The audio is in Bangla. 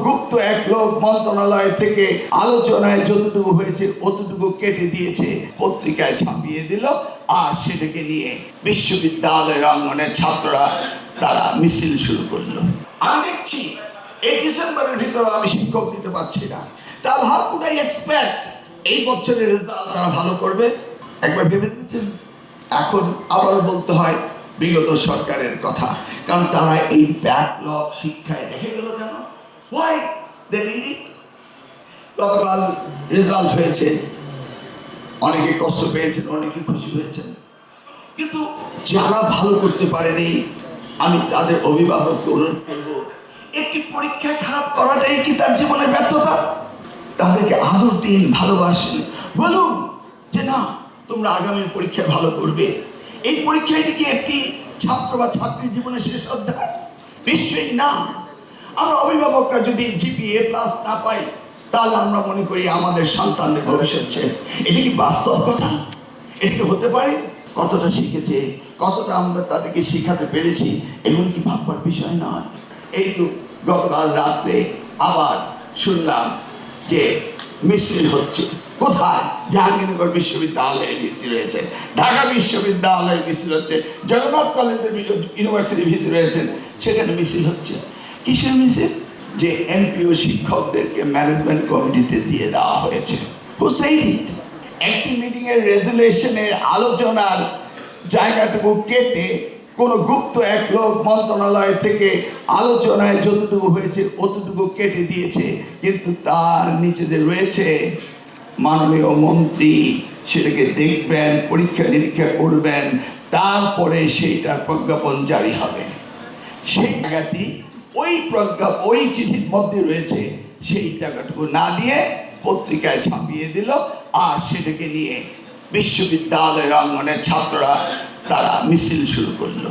গুপ্ত এক লোক মন্ত্রণালয় থেকে আলোচনায় যতটুকু হয়েছে অতটুকু কেটে দিয়েছে, পত্রিকায় ছাপিয়ে দিল, আর সেটাকে নিয়ে বিশ্ববিদ্যালয়ের অঙ্গনের ছাত্ররা তারা মিছিল শুরু করলো। আমি দেখছি এই ডিসেম্বরের ভিতরে আমি শিক্ষক দিতে পারছি না, তাহলে হাউ কুড আই এক্সপেক্ট এই বছরের রেজাল্ট তারা ভালো করবে? একবার ভেবে দিচ্ছেন? এখন আবারও বলতে হয় বিগত সরকারের কথা, কারণ তারা এই ব্যাকলগ শিক্ষায় রেখে গেল কেন? Why they did it? গতকাল রেজাল্ট হয়েছে, অনেকে কষ্ট পেয়েছেন, অনেকে খুশি হয়েছেন, কিন্তু যারা ভালো করতে পারেনি আমি তাদের অভিভাবককে অনুরোধ করব, একটি পরীক্ষায় খারাপ করাটাই কি তার জীবনের ব্যর্থতা? তাদেরকে আদর দিন, ভালোবাসেন, বলুন যে না, তোমরা আগামীর পরীক্ষায় ভালো করবে। এই পরীক্ষাটি কি একটি ছাত্র বা ছাত্রীর জীবনের শেষ অধ্যায়? নিশ্চয়ই না। আমরা অভিভাবকরা যদি জিপিএ প্লাস না পাই, তাহলে আমরা মনে করি আমাদের সন্তানদের ভবিষ্যৎ শেষ। এটা কি বাস্তব কথা? এটা কি হতে পারে? কতটা শিখেছে, কতটা আমরা তাদেরকে শিখাতে পেরেছি, এমন কি ভাববার বিষয় নয়? এই তো গতকাল রাত্রে আবার শুনলাম যে মিছিল হচ্ছে। কোথায়? জাহাঙ্গীরনগর বিশ্ববিদ্যালয়ে মিছিল হয়েছে, ঢাকা বিশ্ববিদ্যালয়ে মিছিল হচ্ছে, জগন্নাথ কলেজের ইউনিভার্সিটি মিছিল হয়েছে, সেখানে মিছিল হচ্ছে। কিসের মিছিল? যে এমপিও শিক্ষকদেরকে ম্যানেজমেন্ট কমিটিতে দিয়ে দেওয়া হয়েছে। Who said it? একটি মিটিংয়ের রেজুলেশনের আলোচনার জায়গাটুকু কেটে কোনো গুপ্ত এক লোক মন্ত্রণালয় থেকে আলোচনায় যতটুকু হয়েছে অতটুকু কেটে দিয়েছে, কিন্তু তার নিচে যে রয়েছে মাননীয় মন্ত্রী, সেটাকে দেখবেন, পরীক্ষা নিরীক্ষা করবেন, তারপরে সেইটার প্রজ্ঞাপন জারি হবে। সেই জায়গাটি ওই চিঠির মধ্যে রয়েছে, সেই জায়গাটুকু না দিয়ে পত্রিকায় ছাপিয়ে দিল, আর সেটাকে নিয়ে বিশ্ববিদ্যালয়ের অঙ্গনের ছাত্ররা তারা মিছিল শুরু করলো।